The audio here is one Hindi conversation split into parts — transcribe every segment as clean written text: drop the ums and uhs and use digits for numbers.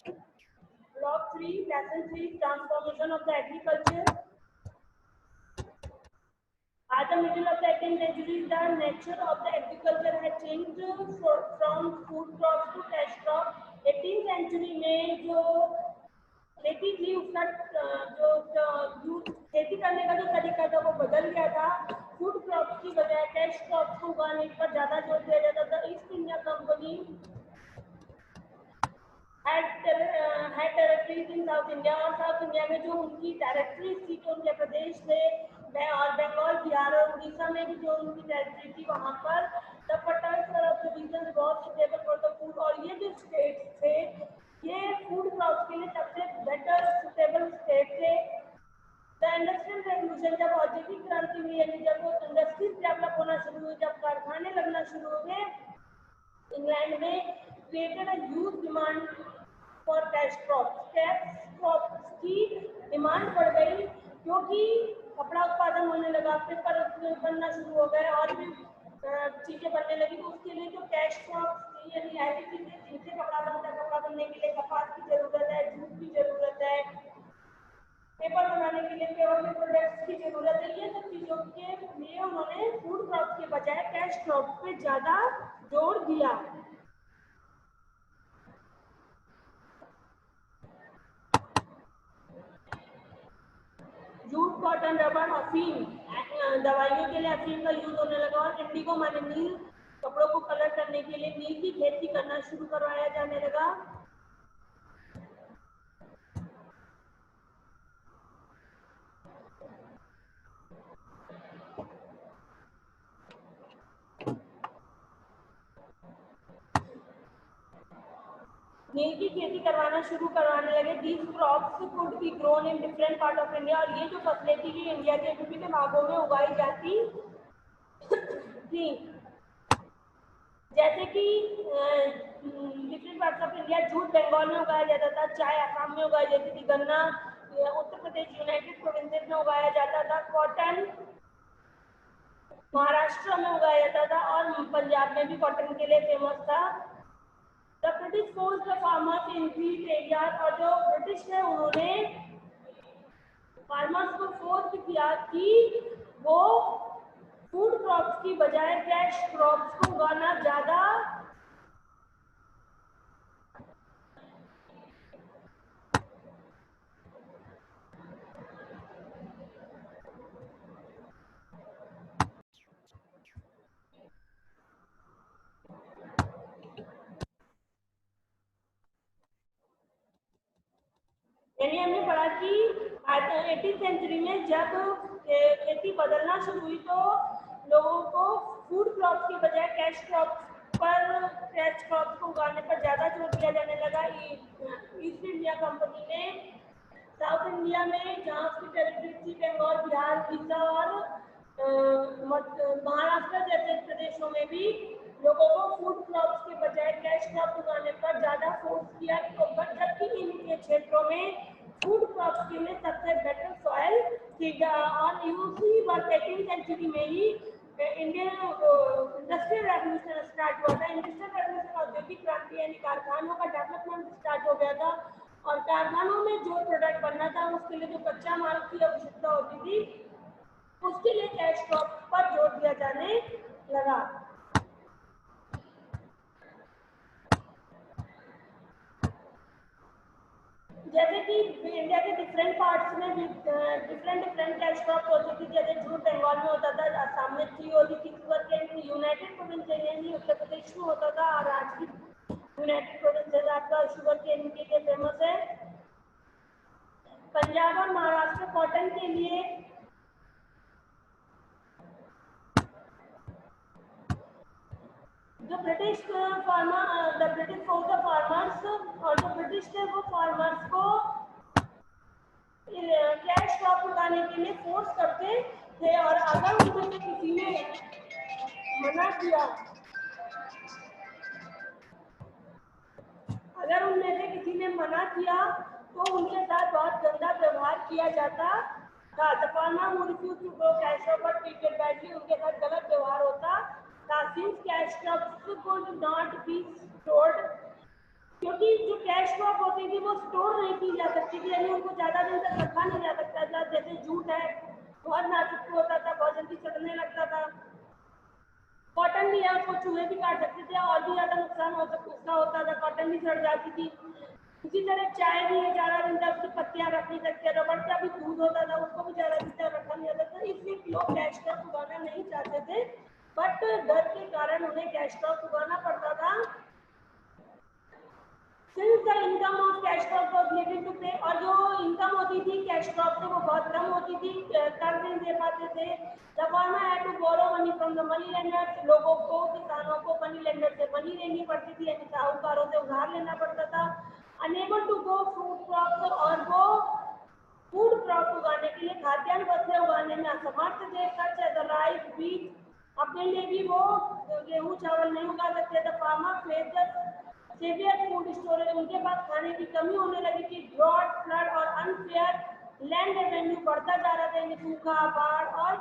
Block 3, Lesson 3, Transformation of the Agriculture. At the middle of the 18th century, the nature of the agriculture had changed from food crops to cash crop. 18th century में जो खेती थी उसका जो खेती करने का जो तरीका था वो बदल गया था। फूड क्रॉप्स की बजाय कैश क्रॉप्स को उगाने पर ज़्यादा जोर दिया जाता था। East India company had territories in South India और साउथ इंडिया में जो उनकी टेरिटरीज थी जो उनके प्रदेश थे और बंगाल बिहार और उड़ीसा में भी जो उनकी टेरिटरी थी वहाँ पर द फर्टाइल रीजन बहुत सुटेबल फॉर द फूड। और ये जो स्टेट्स थे ये फूड क्रॉप्स के लिए सबसे बेटर सुटेबल स्टेट थे। द इंडस्ट्रियल रेवोल्यूशन जब औद्योगिक क्रांति हुई यानी जब इंडस्ट्रीज डेवलप होना शुरू हुई जब कारखाने लगना शुरू हो गए इंग्लैंड में created a huge demand for cash crops. Cash crops की डिमांड बढ़ गई क्योंकि कपड़ा उत्पादन होने लगा, पेपर बनना शुरू हो गए और भी चीजें बनने लगी। तो उसके लिए जो कैश क्रॉप्स थी यानी ऐसी चीजें जिनसे कपड़ा बनता है, कपड़ा बनने के लिए कपास की जरूरत है, जूट की जरूरत है, पेपर बनाने के लिए पेपर प्रोडक्ट्स की जरूरत है। ये सब चीजों के लिए उन्होंने फूड क्रॉप्स के बजाय कैश क्रॉप्स पे ज्यादा जोर दिया। जूट, कॉटन, रबर, अफीम, दवाइयों के लिए अफीम का यूज होने लगा और इंडिगो माने नील कपड़ों को कलर करने के लिए नील की खेती करना शुरू करवाया जाने लगा। नील की खेती करवाने लगे। These crops could be grown in different part of India और ये जो फसलें थी ये इंडिया के विभिन्न भागों में उगाई जाती थी। जैसे कि different parts of India jute Bengal में उगाया जाता था, चाय आसाम में उगाई जाती थी, गन्ना उत्तर प्रदेश यूनाइटेड प्रोविंसेस में उगाया जाता था, कॉटन महाराष्ट्र में उगाया जाता था और पंजाब में भी कॉटन के लिए फेमस था। The British force the farmers in wheat areas और जो ब्रिटिश है उन्होंने फार्मर्स को फोर्स किया कि वो फूड क्रॉप्स की बजाय कैश क्रॉप्स को उगाना ज्यादा यानी हमने पढ़ा कि 18th सेंचुरी में जब खेती बदलना शुरू हुई तो लोगों को फूड क्रॉप्स के बजाय कैश क्रॉप्स को उगाने पर ज्यादा जोर दिया जाने लगा। ईस्ट इंडिया कंपनी ने साउथ इंडिया में जहाँ उसकी टेरिटरी थी बंगाल बिहार उड़ीसा और महाराष्ट्र जैसे प्रदेशों में भी लोगों को फूड क्रॉप्स के बजाय कैश क्रॉप उगाने पर ज्यादा फोर्स किया। जबकि इन क्षेत्रों में फूड क्रॉप्स के लिए सबसे बेटर सॉइल थी। और यूसी 18th सेंचुरी में ही इंडियन इंडस्ट्रियल रेवोल्यूशन स्टार्ट हुआ था। इंडस्ट्रियल रेवोल्यूशन औद्योगिक क्रांति यानी कारखानों का डेवलपमेंट स्टार्ट हो गया था और कारखानों में जो प्रोडक्ट बनना था उसके लिए जो कच्चा माल की आवश्यकता होती थी उसके लिए कैश क्रॉप पर जोर दिया जाने लगा। जैसे कि इंडिया के डिफरेंट पार्ट्स में डिफरेंट कैश क्रॉप होती थी। जैसे जूट बंगाल में होता था, आसाम में थी होती थी, यूनाइटेड प्रोविंस यानी उत्तर प्रदेश में होता था और आज की यूनाइटेड प्रोविंसेस आपका शुगर केन के लिए फेमस है। पंजाब और महाराष्ट्र कॉटन के लिए जो British the British force of farmers और जो ब्रिटिश थे वो फार्मर्स को कैश क्रॉप उगाने के लिए फोर्स करते थे और अगर उनमें से किसी ने मना किया तो उनके साथ बहुत गंदा व्यवहार किया जाता था। The farmer who refused to grow cash crop were treated badly, उनके साथ गलत व्यवहार होता था। Since cash crops could not be stored क्योंकि जो कैश क्रॉप होती थी वो स्टोर नहीं की जा सकती थी, यानी उनको ज़्यादा दिन तक रखा नहीं जा सकता था। जैसे जूट है, बहुत नाजुक होता था, बहुत जल्दी सड़ने लगता था। कॉटन भी है, उसको चूहे भी काट सकते थे और भी ज़्यादा नुकसान उसका होता था, कॉटन भी सड़ जाती थी। इसी तरह चाय भी ज़्यादा दिन तक उसकी पत्तियाँ रख नहीं सकते, रबड़ का भी दूध होता था, उसको भी ज़्यादा दिन तक रखा नहीं जाता था। इसलिए लोग कैश क्रॉप उगाना नहीं चाहते थे, बट डर के कारण उन्हें कैश क्रॉप उगाना पड़ता था। Since the income of cash crop was needed to pay, और जो इनकम होती थी कैश क्रॉप से वो बहुत कम होती थी, कर्ज नहीं दे पाते थे। The farmer had to borrow money from the money lenders, लोगों को, किसानों को मनी लेंडर से मनी लेनी पड़ती थी, यानी साहूकारों से उधार लेना पड़ता था। Unable to grow fruit crops, और वो फूड क्रॉप उगाने के लिए, खाद्यान्न फसलें उगाने में असमर्थ थे। सच है, द राइस बीट, अपने लिए भी वो गेहूं चावल नहीं उगा सकते थे। Farmer face severe food storage, उनके पास खाने की कमी होने लगी थी। ड्रॉट, फ्लड और अनफेयर लैंड रेवेन्यू बढ़ता जा रहा था, सूखा, बाढ़ और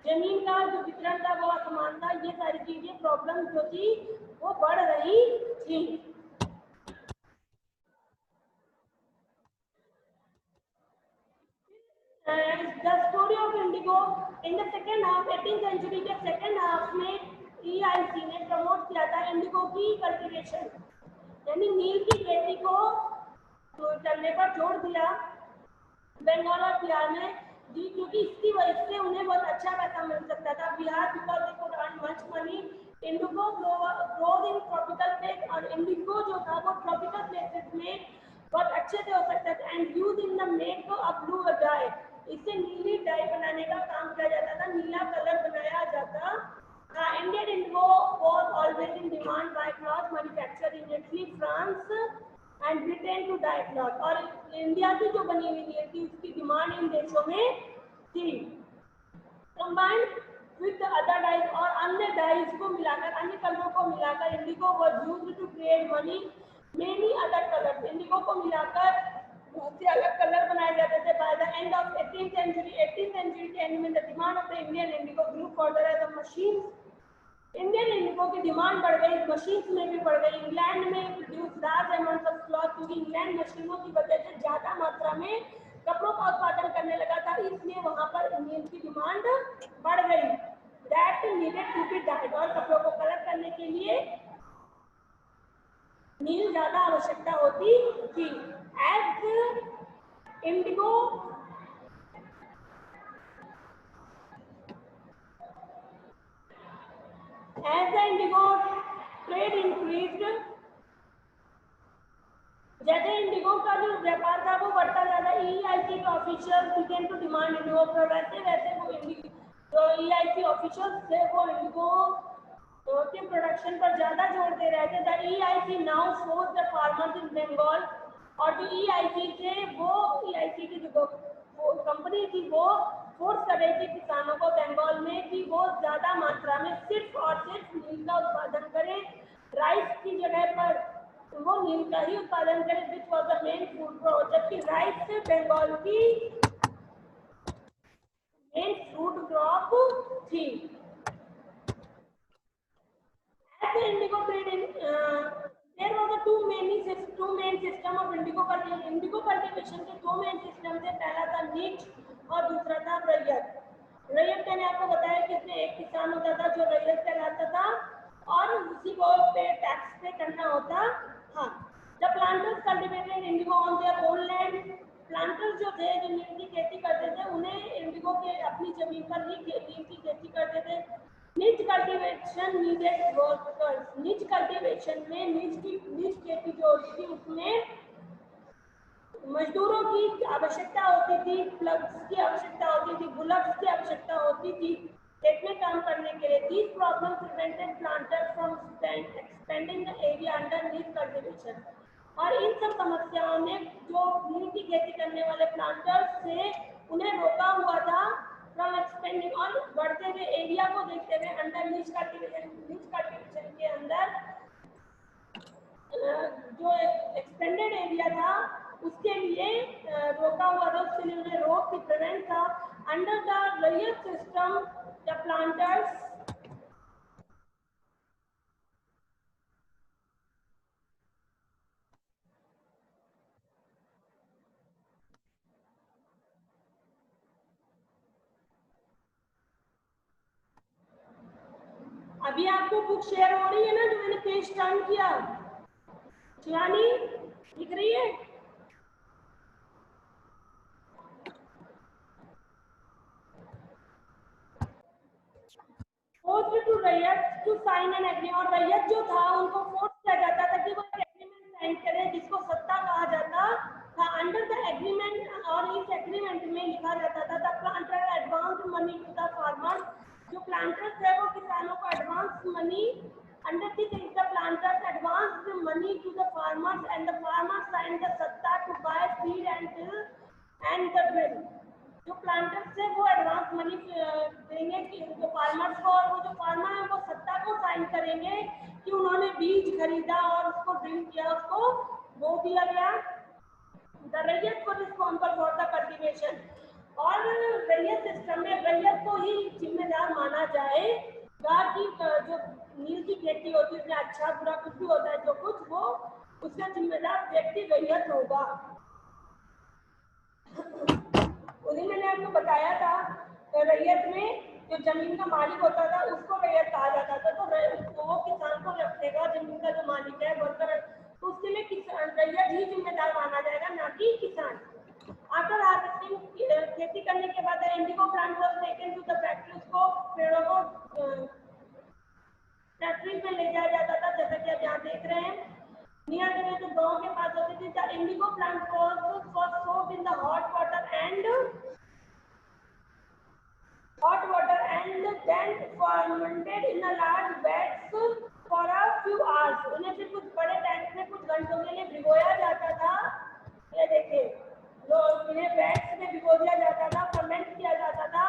जमीन का जो वितरण था वो असमान था। ये सारी चीजें प्रॉब्लम जो थी वो बढ़ रही थी। The story of indigo in the second half 18th century के सेकेंड हाफ में EIC ने प्रमोट किया था इंडिगो की कल्टीवेशन, यानी नील की खेती को करने पर जोर दिया बंगाल और बिहार में जी, क्योंकि इसकी वजह से उन्हें बहुत अच्छा पैसा मिल सकता था। Bihar because they could earn much money. Indigo grows in tropical place, और इंडिगो जो था वो ट्रॉपिकल प्लेसेस में बहुत अच्छे से हो सकता था। And use in the make a blue die, इससे नीली डाई बनाने का काम किया जाता था, नीला कलर बनाया जाता था। Indian indigo was always in demand by cloth manufacture in Italy, France and Britain to dye cloth, और इंडिया की जो बनी हुई नील थी उसकी डिमांड इन देशों में थी। कंबाइंड विद अदर डाइज, और अन्य डाइज को मिलाकर, अन्य कलरों को मिलाकर indigo was used to create money many other colours, indigo को मिलाकर बहुत से अलग कलर बनाए जाते थे। By the end of 18th century के एंड में the demand of the Indian indigo grew further as the machine, Indian indigo की डिमांड बढ़ गई, मशीन्स में भी बढ़ गई। इंग्लैंड में produce large amount of cloth, क्योंकि इंग्लैंड मशीनों की वजह से ज्यादा मात्रा में कपड़ों का उत्पादन करने लगा था, इसलिए वहां पर नील की डिमांड बढ़ गई। That needed to be dyed, और कपड़ों को कलर करने के लिए नील ज्यादा आवश्यकता होती थी। As indigo as the indigo trade increased, जैसे इंडिगो का जो व्यापार था वो बढ़ता जाता, EIC के officials began to demand indigo, वैसे वैसे वो जो EIC ऑफिशियल्स थे वो इंडिगो के प्रोडक्शन पर ज्यादा जोर दे रहे थे। The EIC now force the farmers in Bengal, और जो EIC थे वो EIC की जो कंपनी थी वो फोर्स कर रही थी किसानों को बंगाल में कि वो ज्यादा मात्रा में सिर्फ और सिर्फ नील का उत्पादन करें, राइस की जगह पर वो नील का ही उत्पादन करें, which was the main food crop, जबकि राइस से बंगाल की मेन फूड क्रॉप थी। As the indigo trade in, there was a two main system of indigo cultivation. Indigo cultivation के दो मेन सिस्टम थे, पहला था नीच और दूसरा था रैयत। रैयत मैंने आपको बताया कि इसमें एक किसान होता था जो रैयत कहलाता था और उसी को पे टैक्स पे करना होता था। The planters cultivated indigo on their own land. Planters जो थे जो नील की खेती करते थे उन्हें इंडिगो के अपनी जमीन पर ही नील की खेती करते थे। निच कल्टीवेशन नीडेड वर्कर्स, निच कल्टीवेशन में निच खेती जो होती थी उसमें मजदूरों की आवश्यकता होती थी, प्लग्स की आवश्यकता होती थी, बुलक्स की आवश्यकता होती थी खेत में काम करने के लिए। These problems prevented planters from expanding the area under niche cultivation. और इन सब समस्याओं ने जो नील की खेती करने वाले प्लांटर्स थे उन्हें रोका हुआ था फ्रॉम एक्सपेंडिंग, और बढ़ते हुए एरिया को देखते हुए अंडर नीच कल्टीवेशन के अंदर जो एक्सपेंडेड एरिया था उसके लिए रोका हुआ था, उसके लिए उन्हें रोक थी, प्रिवेंट था। अंडर द रैयत सिस्टम द प्लांटर्स अभी आपको बुक शेयर हो रही है ना, जो मैंने पेज टर्न किया, शिवानी दिख रही है? फोर्स टू रैयत टू साइन एन एग्रीमेंट, और रैयत जो था उनको फोर्स किया जाता था कि वो एग्रीमेंट साइन करें जिसको सत्ता कहा जाता था। अंडर द एग्रीमेंट, और इस एग्रीमेंट में लिखा जाता था the planter advance money to the farmer, जो प्लांटर्स है वो किसानों को advance money, under this is the planters advance money to the farmers and the farmers sign the satta to buy seed and the drill। जो प्लांटर्स है वो एडवांस मनी देंगे कि जो फार्मर्स को, और वो जो फार्मर है वो सत्ता को साइन करेंगे कि उन्होंने बीज खरीदा और उसको ड्रिल किया, उसको बो दिया गया। द रैयत को रिस्पॉन्सिबल फॉर द कल्टीवेशन, और रैयत सिस्टम में रैयत को ही जिम्मेदार माना जाएगा कि जो नील की खेती होती है उसमें अच्छा बुरा कुछ भी होता है, जो कुछ वो उसका जिम्मेदार व्यक्ति रैयत होगा। उन्हीं मैंने आपको बताया था रैयत में जो जमीन का मालिक होता था उसको रैयत कहा जाता था, तो वो किसान को रखेगा जमीन का जो मालिक है वर्कर, तो उसके लिए किसान रैयत ही जिम्मेदार माना जाएगा, ना कि किसान। आफ्टर हार्वेस्टिंग, खेती करने के बाद indigo plant was taken to the factory, उसको पेड़ों को फैक्ट्री में ले जाया जाता था, जैसा कि आप यहाँ देख रहे हैं। नियर द जो गांव के पास होती थी, the Indigo plant was soaked in the hot water and then fermented in a large vats for a few hours। उन्हें फिर कुछ बड़े टैंक में कुछ घंटों के लिए भिगोया जाता था। ये देखिए, लोग इन्हें वैट्स में भिगो दिया जाता था, फर्मेंट किया जाता था।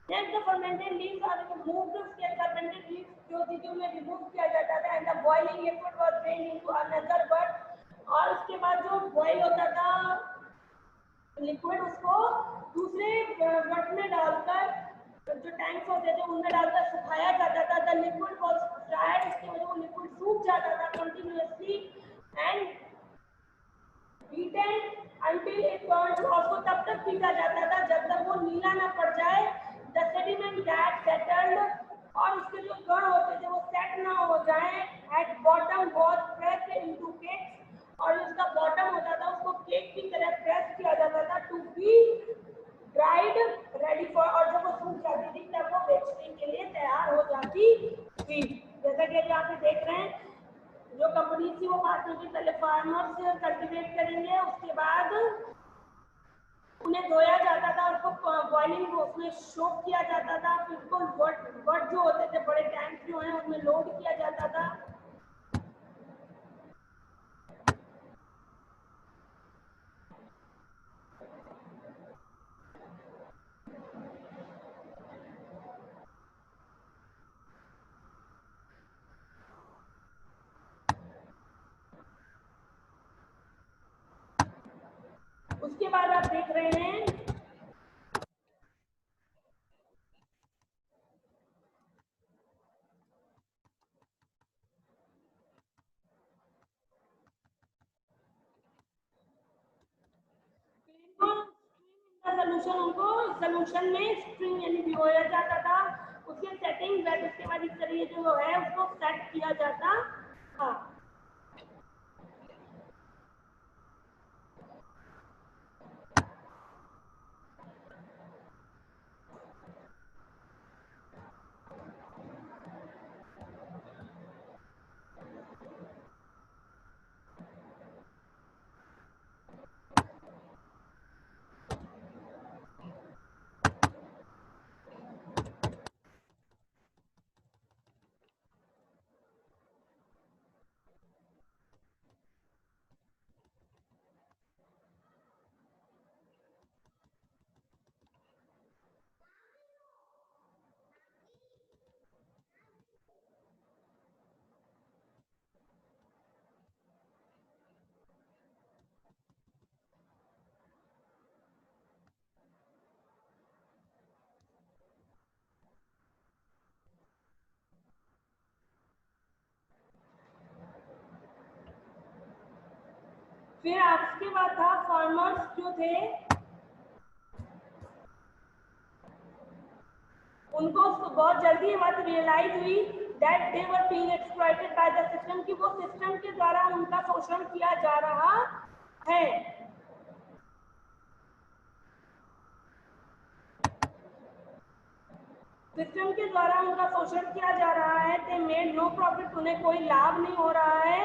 Next the fermented leaves are removed, उसके fermented leaves जो थी जो उन्हें रिमूव किया जाता था, and the boiling liquid was drained into another butt, और उसके बाद जो बॉयल होता था लिक्विड उसको दूसरे बट में डालकर, जो टैंक्स होते थे उनमें डालकर सुखाया जाता था। द लिक्विड वाज ड्राइड, इसकी वजह वो लिक्विड सूख जाता था continuously and beaten until it turned, उसको तब तक पीटा जाता था जब तक वो नीला ना पड़ जाए। द सेडिमेंट दैट सेटल्ड, और उसके जो कण होते थे वो सेट ना हो जाए। At bottom was pressed into cakes, और उसका बॉटम होता था उसको केक की तरह प्रेस किया जाता था to be dried ready for, और जब वो सूख जाती थी तब वो बेचने के लिए तैयार हो जाती थी। जैसा कि आप यहाँ पे देख रहे हैं, जो कंपनी थी वो बात होगी, पहले फार्मर्स कल्टीवेट करेंगे, उसके बाद उन्हें धोया जाता था, उसको बॉइलिंग उसमें शोक किया जाता था, फिर उसको बट जो होते थे बड़े टैंक जो हैं उनमें लोड किया जाता था। उसके बाद आप देख रहे हैं सोल्यूशन, उनको सोल्यूशन में स्ट्रिंग यानी भिगोया जाता था, उसके सेटिंग वेट, उसके बाद इस तरीके जो है उसको सेट किया जाता था। फिर उसके बाद था फार्मर्स जो थे उनको बहुत जल्दी ये बात रियलाइज हुई that they were being exploited by the system, कि वो सिस्टम के द्वारा उनका शोषण किया जा रहा है। सिस्टम के द्वारा उनका शोषण किया जा रहा है। they made no profit, उन्हें कोई लाभ नहीं हो रहा है।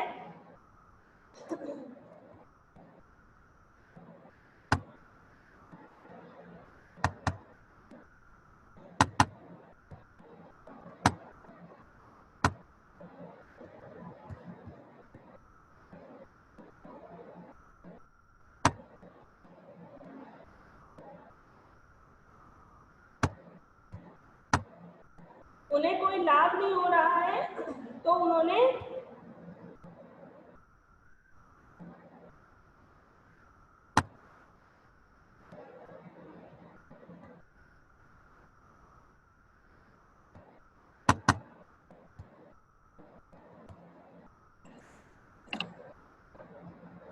उन्हें कोई लाभ नहीं हो रहा है, तो उन्होंने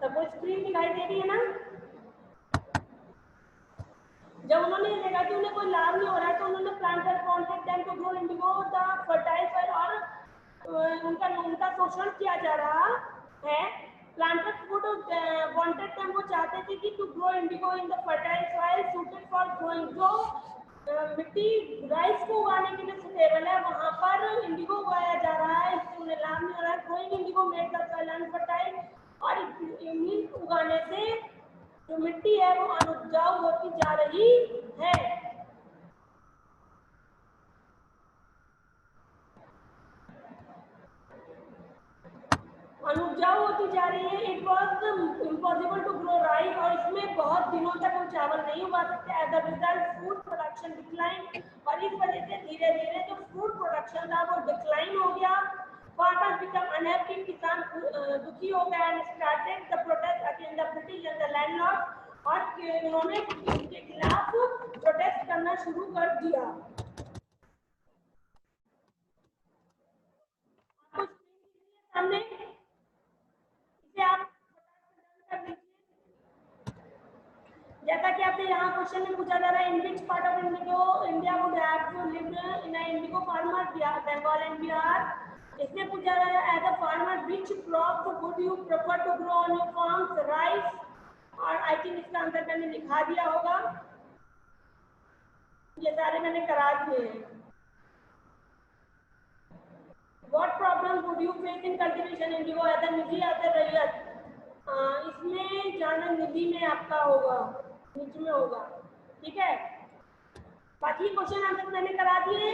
सबको स्क्रीन दिखाई दे रही है ना? जब उन्होंने देखा कि उन्हें कोई लाभ नहीं हो रहा है, तो उन्होंने planter wanted them to grow indigo the fertile soil, और उनका शोषण किया जा रहा है। प्लांटर्स वुड वांटेड देम, वो चाहते थे कि to grow indigo in the fertile soil suited for growing, जो मिट्टी राइस को उगाने के लिए सुटेबल है, वहां पर इंडिगो उगाया जा रहा है। इससे उन्हें लाभ नहीं हो रहा है। Growing Indigo made the soil unfertile, और इन्हीं उगाने से जो मिट्टी है वो अनुपजाऊ होती जा रही है। अनुपजाऊ होती जा रही है। It was impossible to grow rice, और इसमें बहुत दिनों तक हम चावल नहीं उगा सकते। As a result food production decline, और इस वजह से धीरे धीरे जो फूड प्रोडक्शन था वो डिक्लाइन हो गया। फार्मर्स बिकम अनहैप्पी, किसान दुखी हो गए। And started the protest against the British and the landlord, और उन्होंने इनके खिलाफ प्रोटेस्ट करना शुरू कर दिया। सामने इसे आप कर लीजिए। जैसा कि आपसे यहाँ क्वेश्चन में पूछा जा रहा है, in which part of India would have lived in indigo farmer, Bengal and Bihar. इसमें पूछा जा रहा है, as a farmer which crop would you prefer to grow on your farms, rice, और आई थिंक इसका आंसर मैंने लिखा दिया होगा, ये सारे मैंने करा दिए हैं। What problem would you face in cultivation indigo, as a निजी या रैयत? इसमें जाना निजी में आपका होगा, निजी में होगा, ठीक है। बाकी क्वेश्चन आंसर मैंने करा दिए।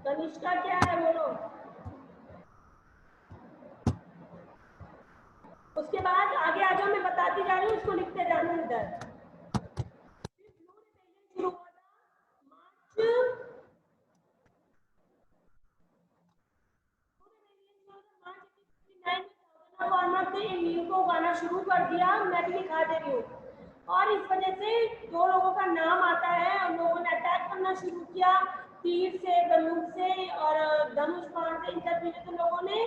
कनिष्ठा क्या है बोलो। उसके बाद आगे आ जाओ, मैं बताती जा रही हूँ, उसको लिखते जाना इधर। शुरू हुआ था मार्च ने नील को उगाना शुरू कर दिया, मैं भी दिखा दे रही हूँ। और इस वजह से दो लोगों का नाम आता है, और लोगों ने अटैक करना शुरू किया, तीर से, बंदूक से और धनुष बाण से। इन सब चीजों से लोगों ने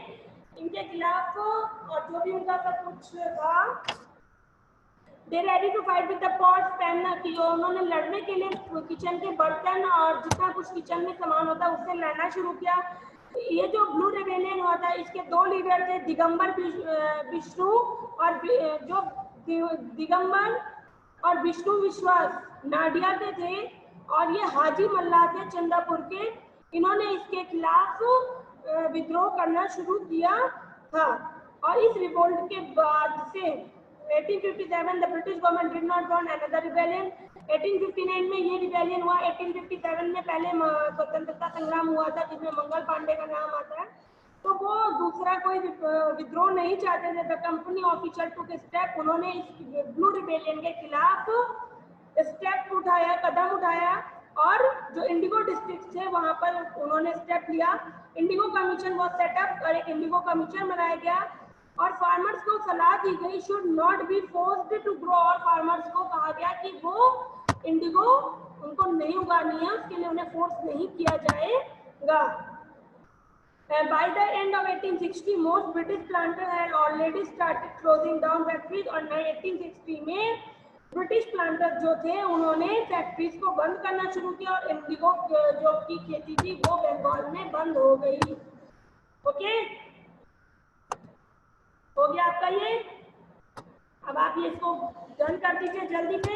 इनके खिलाफ, और जो भी उनका सब कुछ था, they ready to fight with the pots, pan की उन्होंने लड़ने के लिए किचन के बर्तन और जितना कुछ किचन में सामान होता है उससे लड़ना शुरू किया। ये जो ब्लू रेबेलियन हुआ था, इसके दो लीडर थे, दिगंबर विष्णु, और जो दिगंबर और विष्णु विश्वास नाडिया के थे, और ये हाजी मल्ला थे चंदापुर के। इन्होंने इसके खिलाफ विद्रोह करना शुरू किया था। और इस रिवोल्ट के बाद से 1857 the British government did not want another rebellion। 1859 में ये रिबेलियन हुआ। 1857 में पहले स्वतंत्रता संग्राम हुआ था, जिसमें मंगल पांडे का नाम आता है। तो वो दूसरा कोई विद्रोह नहीं चाहते थे। The company official took step, उन्होंने इस ब्लू रिबेलियन के खिलाफ स्टेप उठाया, कदम उठाया, और जो इंडिगो डिस्ट्रिक्ट थे वहां पर उन्होंने स्टेप लिया। इंडिगो कमीशन वॉज सेटअप, और एक इंडिगो कमीशन बनाया गया, और फार्मर्स को सलाह दी गई should not be forced to grow. और फार्मर्स को कहा गया कि वो इंडिगो उनको नहीं उगानी है, उसके लिए उन्हें फोर्स नहीं किया जाएगा। By the end of 1860, most British planters had already started closing down factories और 1860 में ब्रिटिश प्लांटर जो थे उन्होंने फैक्ट्रीज को बंद करना शुरू किया और इंडिगो जो की खेती थी वो बंगाल में बंद हो गई। ओके, हो गया आपका ये। अब आप ये इसको डन कर दीजिए जल्दी से।